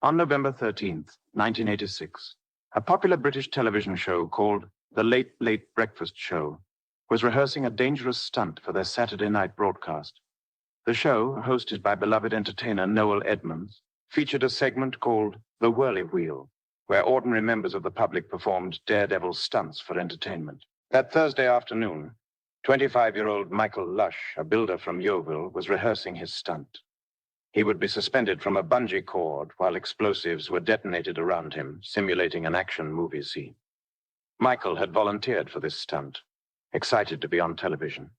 On November 13th, 1986, a popular British television show called The Late Late Breakfast Show was rehearsing a dangerous stunt for their Saturday night broadcast. The show, hosted by beloved entertainer Noel Edmonds, featured a segment called The Whirly Wheel, where ordinary members of the public performed daredevil stunts for entertainment. That Thursday afternoon, 25-year-old Michael Lush, a builder from Yeovil, was rehearsing his stunt. He would be suspended from a bungee cord while explosives were detonated around him, simulating an action movie scene. Michael had volunteered for this stunt, excited to be on television.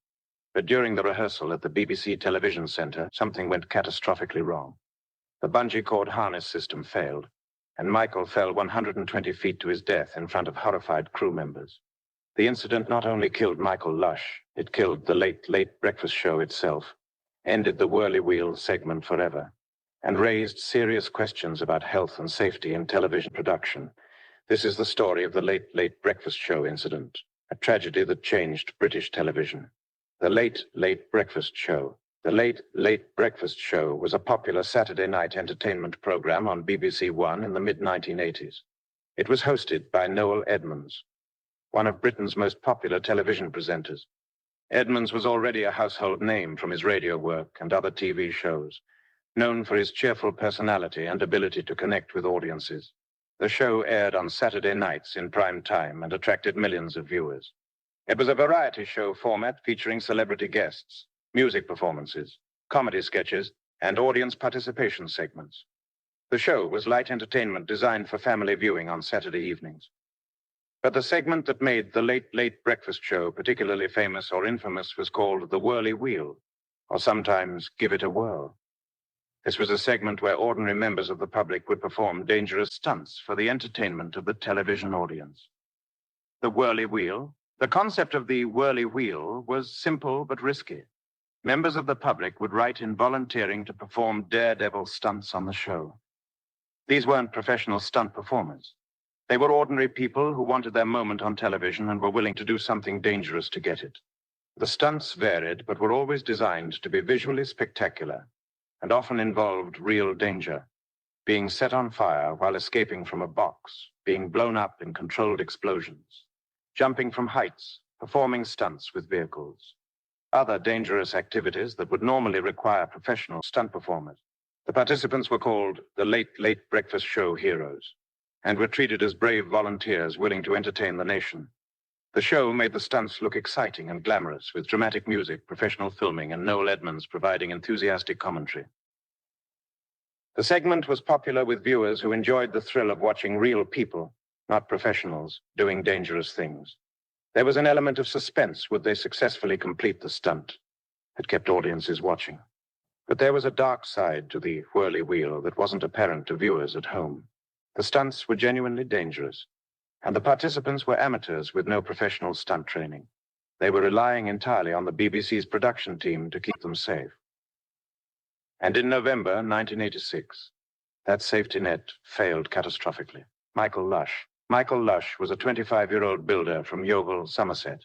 But during the rehearsal at the BBC television center, something went catastrophically wrong. The bungee cord harness system failed, and Michael fell 120 feet to his death in front of horrified crew members. The incident not only killed Michael Lush, it killed the Late Late Breakfast Show itself, ended the Whirly Wheel segment forever, and raised serious questions about health and safety in television production. This is the story of the Late Late Breakfast Show incident, a tragedy that changed British television. The Late Late Breakfast Show. The Late Late Breakfast Show was a popular Saturday night entertainment program on BBC One in the mid-1980s. It was hosted by Noel Edmonds, one of Britain's most popular television presenters. Edmonds was already a household name from his radio work and other TV shows, known for his cheerful personality and ability to connect with audiences. The show aired on Saturday nights in prime time and attracted millions of viewers. It was a variety show format featuring celebrity guests, music performances, comedy sketches, and audience participation segments. The show was light entertainment designed for family viewing on Saturday evenings. But the segment that made the Late Late Breakfast Show particularly famous or infamous was called the Whirly Wheel, or sometimes Give It a Whirl. This was a segment where ordinary members of the public would perform dangerous stunts for the entertainment of the television audience. The Whirly Wheel. The concept of the Whirly Wheel was simple but risky. Members of the public would write in volunteering to perform daredevil stunts on the show. These weren't professional stunt performers. They were ordinary people who wanted their moment on television and were willing to do something dangerous to get it. The stunts varied, but were always designed to be visually spectacular and often involved real danger, being set on fire while escaping from a box, being blown up in controlled explosions, jumping from heights, performing stunts with vehicles, other dangerous activities that would normally require professional stunt performers. The participants were called the Late Late Breakfast Show heroes, and were treated as brave volunteers willing to entertain the nation. The show made the stunts look exciting and glamorous, with dramatic music, professional filming, and Noel Edmonds providing enthusiastic commentary. The segment was popular with viewers who enjoyed the thrill of watching real people, not professionals, doing dangerous things. There was an element of suspense. Would they successfully complete the stunt? It kept audiences watching. But there was a dark side to the Whirly Wheel that wasn't apparent to viewers at home. The stunts were genuinely dangerous, and the participants were amateurs with no professional stunt training. They were relying entirely on the BBC's production team to keep them safe. And in November 1986, that safety net failed catastrophically. Michael Lush was a 25-year-old builder from Yeovil, Somerset.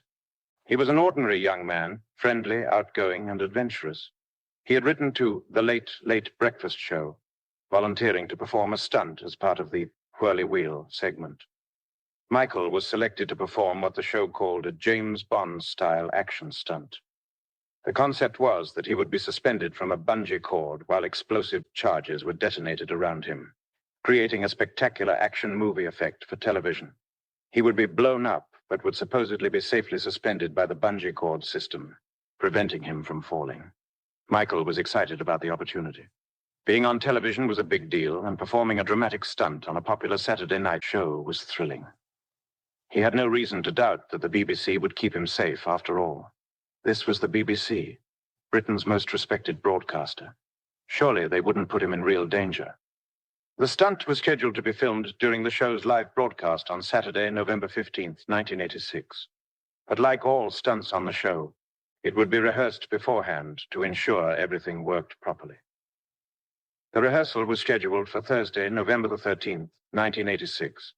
He was an ordinary young man, friendly, outgoing, and adventurous. He had written to the Late Late Breakfast Show, volunteering to perform a stunt as part of the Whirly Wheel segment. Michael was selected to perform what the show called a James Bond-style action stunt. The concept was that he would be suspended from a bungee cord while explosive charges were detonated around him, creating a spectacular action movie effect for television. He would be blown up, but would supposedly be safely suspended by the bungee cord system, preventing him from falling. Michael was excited about the opportunity. Being on television was a big deal, and performing a dramatic stunt on a popular Saturday night show was thrilling. He had no reason to doubt that the BBC would keep him safe after all. This was the BBC, Britain's most respected broadcaster. Surely they wouldn't put him in real danger. The stunt was scheduled to be filmed during the show's live broadcast on Saturday, November 15th, 1986. But like all stunts on the show, it would be rehearsed beforehand to ensure everything worked properly. The rehearsal was scheduled for Thursday, November the 13th, 1986,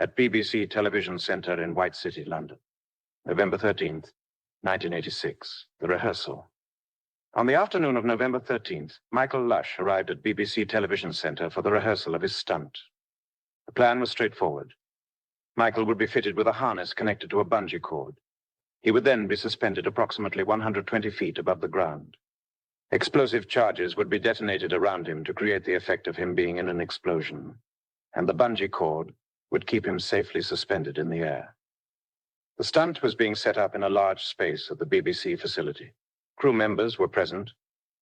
at BBC Television Centre in White City, London. November 13th, 1986, the rehearsal. On the afternoon of November 13th, Michael Lush arrived at BBC Television Centre for the rehearsal of his stunt. The plan was straightforward. Michael would be fitted with a harness connected to a bungee cord. He would then be suspended approximately 120 feet above the ground. Explosive charges would be detonated around him to create the effect of him being in an explosion, and the bungee cord would keep him safely suspended in the air. The stunt was being set up in a large space at the BBC facility. Crew members were present,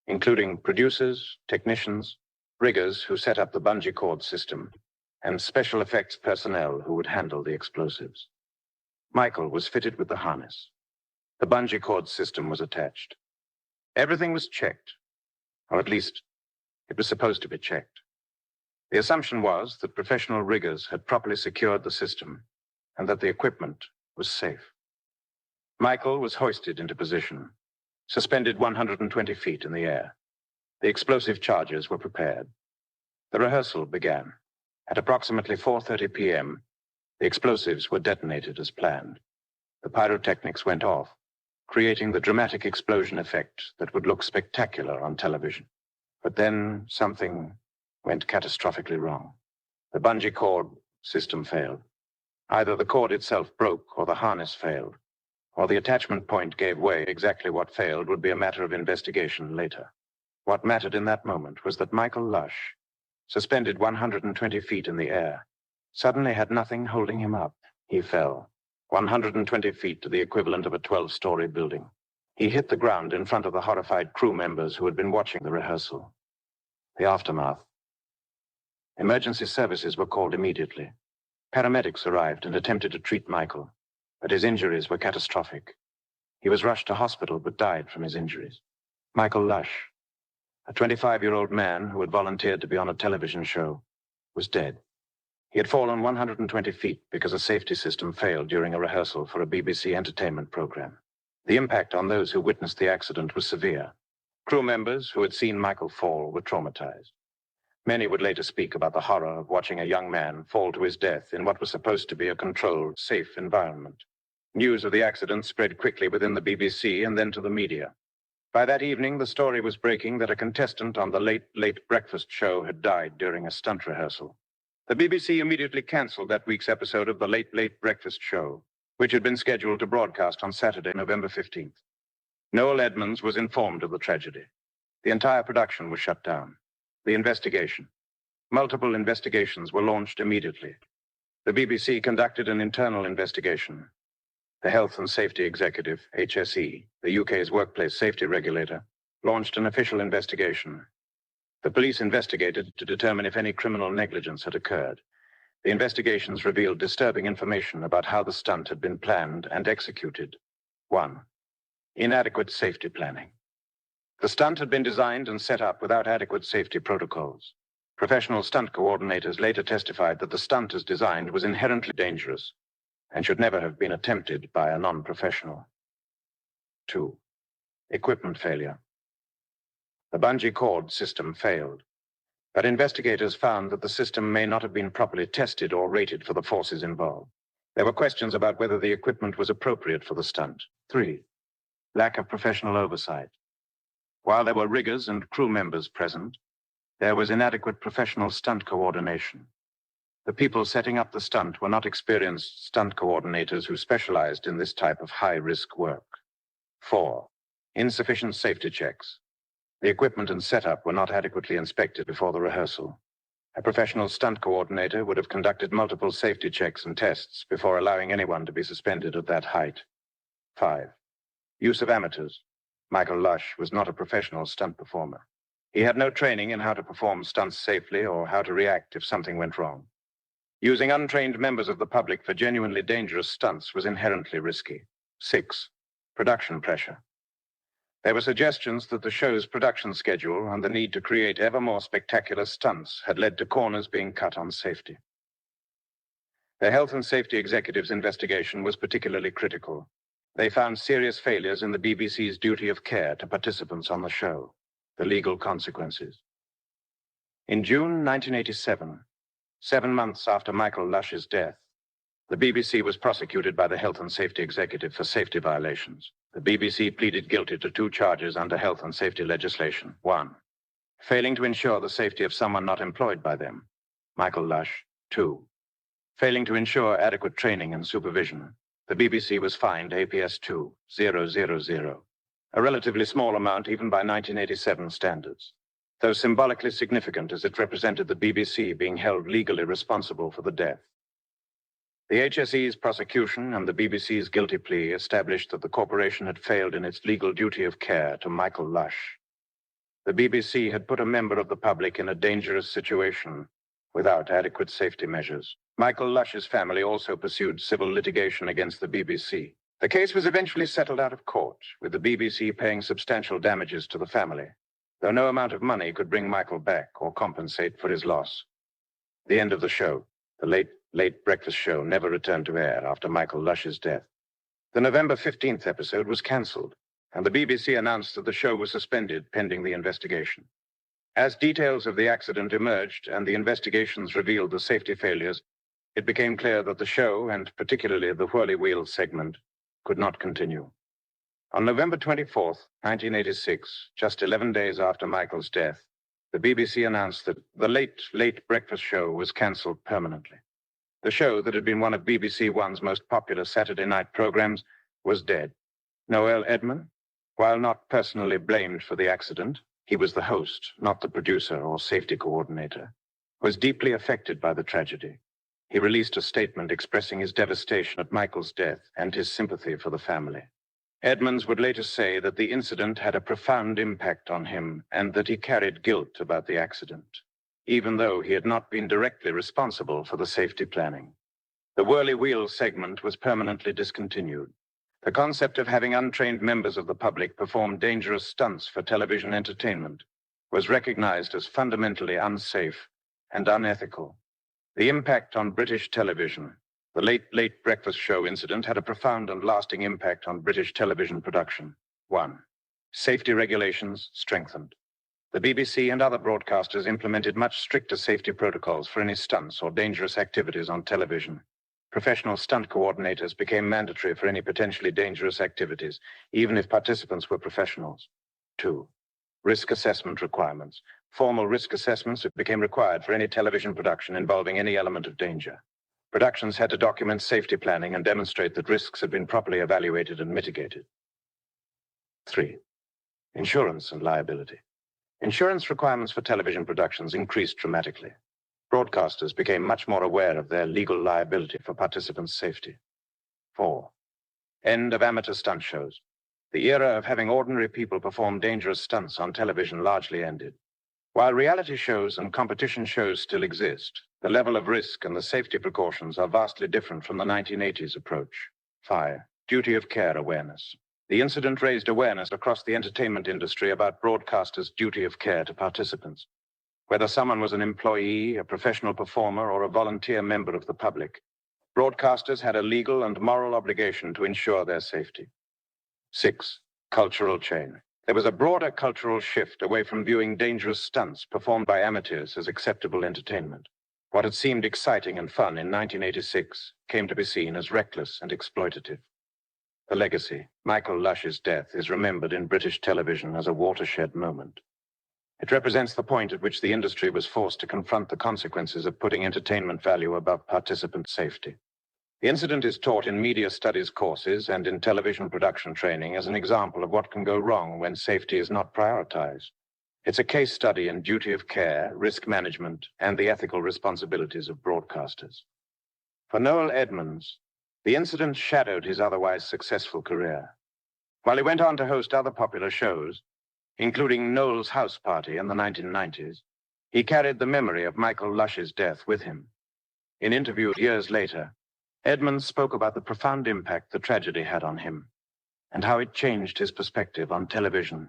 including producers, technicians, riggers who set up the bungee cord system, and special effects personnel who would handle the explosives. Michael was fitted with the harness. The bungee cord system was attached. Everything was checked, or at least it was supposed to be checked. The assumption was that professional riggers had properly secured the system and that the equipment was safe. Michael was hoisted into position, suspended 120 feet in the air. The explosive charges were prepared. The rehearsal began. At approximately 4:30 p.m., the explosives were detonated as planned. The pyrotechnics went off, creating the dramatic explosion effect that would look spectacular on television. But then something went catastrophically wrong. The bungee cord system failed. Either the cord itself broke or the harness failed, or the attachment point gave way. Exactly what failed would be a matter of investigation later. What mattered in that moment was that Michael Lush, suspended 120 feet in the air, suddenly had nothing holding him up. He fell 120 feet to the equivalent of a 12-story building. He hit the ground in front of the horrified crew members who had been watching the rehearsal. The aftermath. Emergency services were called immediately. Paramedics arrived and attempted to treat Michael, but his injuries were catastrophic. He was rushed to hospital but died from his injuries. Michael Lush, a 25-year-old man who had volunteered to be on a television show, was dead. He had fallen 120 feet because a safety system failed during a rehearsal for a BBC entertainment program. The impact on those who witnessed the accident was severe. Crew members who had seen Michael fall were traumatized. Many would later speak about the horror of watching a young man fall to his death in what was supposed to be a controlled, safe environment. News of the accident spread quickly within the BBC and then to the media. By that evening, the story was breaking that a contestant on the Late Breakfast show had died during a stunt rehearsal. The BBC immediately canceled that week's episode of the Late Breakfast show, which had been scheduled to broadcast on Saturday, November 15th. Noel Edmonds was informed of the tragedy. The entire production was shut down. The investigation. Multiple investigations were launched immediately. The BBC conducted an internal investigation. The Health and Safety Executive, HSE, the UK's workplace safety regulator, launched an official investigation. The police investigated to determine if any criminal negligence had occurred. The investigations revealed disturbing information about how the stunt had been planned and executed. 1. Inadequate safety planning. The stunt had been designed and set up without adequate safety protocols. Professional stunt coordinators later testified that the stunt as designed was inherently dangerous and should never have been attempted by a non-professional. 2. Equipment failure. The bungee cord system failed, but investigators found that the system may not have been properly tested or rated for the forces involved. There were questions about whether the equipment was appropriate for the stunt. 3. Lack of professional oversight. While there were riggers and crew members present, there was inadequate professional stunt coordination. The people setting up the stunt were not experienced stunt coordinators who specialized in this type of high-risk work. 4. Insufficient safety checks. The equipment and setup were not adequately inspected before the rehearsal. A professional stunt coordinator would have conducted multiple safety checks and tests before allowing anyone to be suspended at that height. 5. Use of amateurs. Michael Lush was not a professional stunt performer. He had no training in how to perform stunts safely or how to react if something went wrong. Using untrained members of the public for genuinely dangerous stunts was inherently risky. 6. Production pressure. There were suggestions that the show's production schedule and the need to create ever more spectacular stunts had led to corners being cut on safety. The Health and Safety Executive's investigation was particularly critical. They found serious failures in the BBC's duty of care to participants on the show, the legal consequences. In June 1987, 7 months after Michael Lush's death, the BBC was prosecuted by the Health and Safety Executive for safety violations. the BBC pleaded guilty to 2 charges under health and safety legislation. 1. Failing to ensure the safety of someone not employed by them, Michael Lush. 2. Failing to ensure adequate training and supervision, the BBC was fined APS 2,000, a relatively small amount even by 1987 standards, though symbolically significant as it represented the BBC being held legally responsible for the death. The HSE's prosecution and the BBC's guilty plea established that the corporation had failed in its legal duty of care to Michael Lush. The BBC had put a member of the public in a dangerous situation without adequate safety measures. Michael Lush's family also pursued civil litigation against the BBC. The case was eventually settled out of court, with the BBC paying substantial damages to the family, though no amount of money could bring Michael back or compensate for his loss. The end of the show, the late breakfast show, never returned to air after Michael Lush's death. The November 15th episode was cancelled, and the BBC announced that the show was suspended pending the investigation. As details of the accident emerged and the investigations revealed the safety failures, it became clear that the show, and particularly the Whirly Wheel segment, could not continue. On November 24th, 1986, just 11 days after Michael's death, the BBC announced that the late breakfast show was cancelled permanently. The show that had been one of BBC One's most popular Saturday night programs was dead. Noel Edmonds, while not personally blamed for the accident, he was the host, not the producer or safety coordinator, was deeply affected by the tragedy. He released a statement expressing his devastation at Michael's death and his sympathy for the family. Edmonds would later say that the incident had a profound impact on him and that he carried guilt about the accident, even though he had not been directly responsible for the safety planning. The Whirly Wheel segment was permanently discontinued. The concept of having untrained members of the public perform dangerous stunts for television entertainment was recognized as fundamentally unsafe and unethical. The impact on British television, the late breakfast show incident, had a profound and lasting impact on British television production. 1. Safety regulations strengthened. The BBC and other broadcasters implemented much stricter safety protocols for any stunts or dangerous activities on television. Professional stunt coordinators became mandatory for any potentially dangerous activities, even if participants were professionals. 2. Risk assessment requirements. Formal risk assessments became required for any television production involving any element of danger. Productions had to document safety planning and demonstrate that risks had been properly evaluated and mitigated. 3. Insurance and liability. Insurance requirements for television productions increased dramatically. Broadcasters became much more aware of their legal liability for participants' safety. 4. End of amateur stunt shows. The era of having ordinary people perform dangerous stunts on television largely ended. While reality shows and competition shows still exist, the level of risk and the safety precautions are vastly different from the 1980s approach. 5. Duty of care awareness. The incident raised awareness across the entertainment industry about broadcasters' duty of care to participants. Whether someone was an employee, a professional performer, or a volunteer member of the public, broadcasters had a legal and moral obligation to ensure their safety. 6. Cultural change. There was a broader cultural shift away from viewing dangerous stunts performed by amateurs as acceptable entertainment. What had seemed exciting and fun in 1986 came to be seen as reckless and exploitative. The legacy, Michael Lush's death, is remembered in British television as a watershed moment. It represents the point at which the industry was forced to confront the consequences of putting entertainment value above participant safety. The incident is taught in media studies courses and in television production training as an example of what can go wrong when safety is not prioritized. It's a case study in duty of care, risk management, and the ethical responsibilities of broadcasters. For Noel Edmonds, the incident shadowed his otherwise successful career. While he went on to host other popular shows, including Noel's House Party in the 1990s, he carried the memory of Michael Lush's death with him. In interviews years later, Edmonds spoke about the profound impact the tragedy had on him and how it changed his perspective on television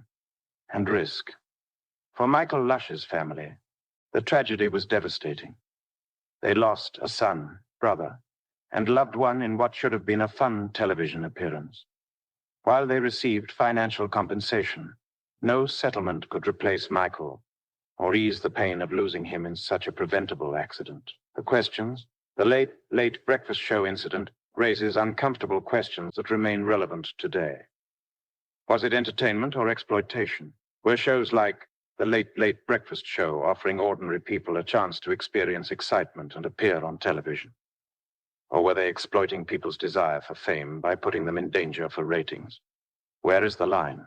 and risk. For Michael Lush's family, the tragedy was devastating. They lost a son, brother, and loved one in what should have been a fun television appearance. While they received financial compensation, no settlement could replace Michael or ease the pain of losing him in such a preventable accident. The questions, the late breakfast show incident, raises uncomfortable questions that remain relevant today. Was it entertainment or exploitation? Were shows like The Late Breakfast Show offering ordinary people a chance to experience excitement and appear on television? Or were they exploiting people's desire for fame by putting them in danger for ratings? Where is the line?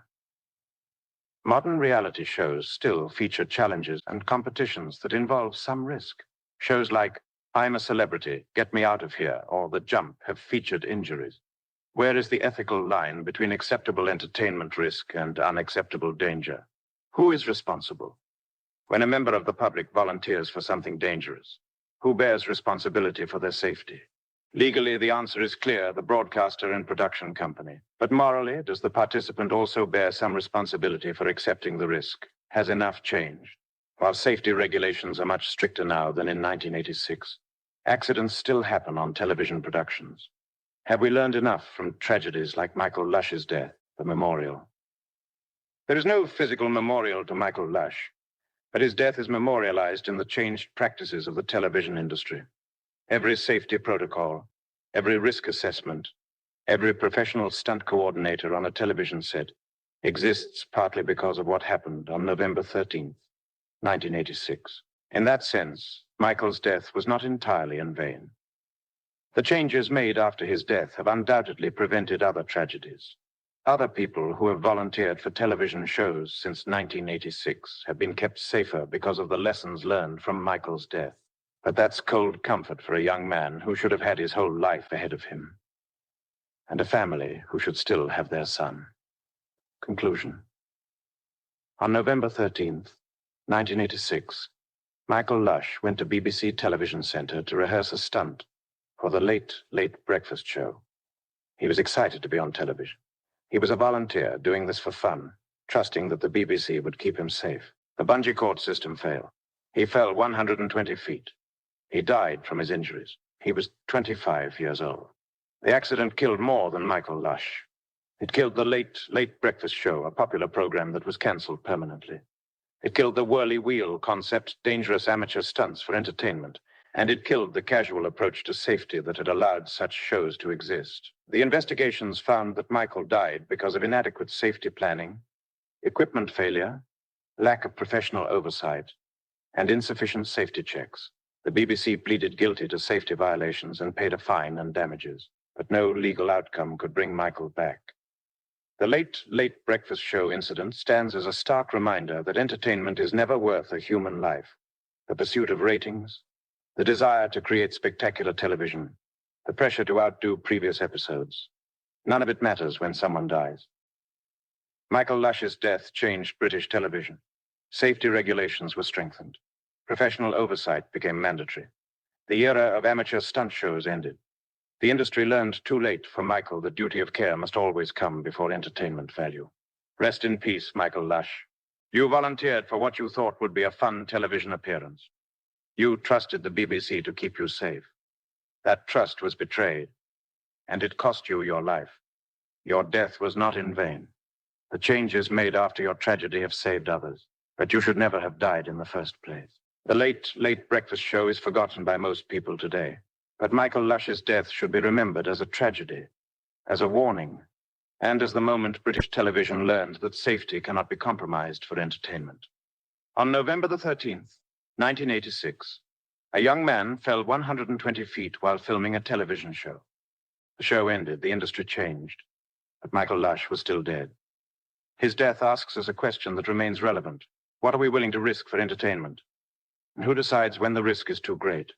Modern reality shows still feature challenges and competitions that involve some risk. Shows like I'm a Celebrity, Get Me Out of Here, or The Jump have featured injuries. Where is the ethical line between acceptable entertainment risk and unacceptable danger? Who is responsible? When a member of the public volunteers for something dangerous, who bears responsibility for their safety? Legally, the answer is clear, the broadcaster and production company. But morally, does the participant also bear some responsibility for accepting the risk? Has enough changed? While safety regulations are much stricter now than in 1986, accidents still happen on television productions. Have we learned enough from tragedies like Michael Lush's death, the memorial? There is no physical memorial to Michael Lush, but his death is memorialized in the changed practices of the television industry. Every safety protocol, every risk assessment, every professional stunt coordinator on a television set exists partly because of what happened on November 13th, 1986. In that sense, Michael's death was not entirely in vain. The changes made after his death have undoubtedly prevented other tragedies. Other people who have volunteered for television shows since 1986 have been kept safer because of the lessons learned from Michael's death. But that's cold comfort for a young man who should have had his whole life ahead of him, and a family who should still have their son. Conclusion. On November 13th, 1986, Michael Lush went to BBC Television Centre to rehearse a stunt for the Late Breakfast Show. He was excited to be on television. He was a volunteer doing this for fun, trusting that the BBC would keep him safe. The bungee cord system failed. He fell 120 feet. He died from his injuries. He was 25 years old. The accident killed more than Michael Lush. It killed the Late Breakfast Show, a popular program that was cancelled permanently. It killed the Whirly Wheel concept, dangerous amateur stunts for entertainment. And it killed the casual approach to safety that had allowed such shows to exist. The investigations found that Michael died because of inadequate safety planning, equipment failure, lack of professional oversight, and insufficient safety checks. The BBC pleaded guilty to safety violations and paid a fine and damages, but no legal outcome could bring Michael back. The Late Breakfast Show incident stands as a stark reminder that entertainment is never worth a human life. The pursuit of ratings, the desire to create spectacular television, the pressure to outdo previous episodes. None of it matters when someone dies. Michael Lush's death changed British television. Safety regulations were strengthened. Professional oversight became mandatory. The era of amateur stunt shows ended. The industry learned too late for Michael that duty of care must always come before entertainment value. Rest in peace, Michael Lush. You volunteered for what you thought would be a fun television appearance. You trusted the BBC to keep you safe. That trust was betrayed, and it cost you your life. Your death was not in vain. The changes made after your tragedy have saved others, but you should never have died in the first place. The Late Breakfast Show is forgotten by most people today, but Michael Lush's death should be remembered as a tragedy, as a warning, and as the moment British television learned that safety cannot be compromised for entertainment. On November the 13th, 1986, a young man fell 120 feet while filming a television show. The show ended, the industry changed, but Michael Lush was still dead. His death asks us a question that remains relevant. What are we willing to risk for entertainment? And who decides when the risk is too great?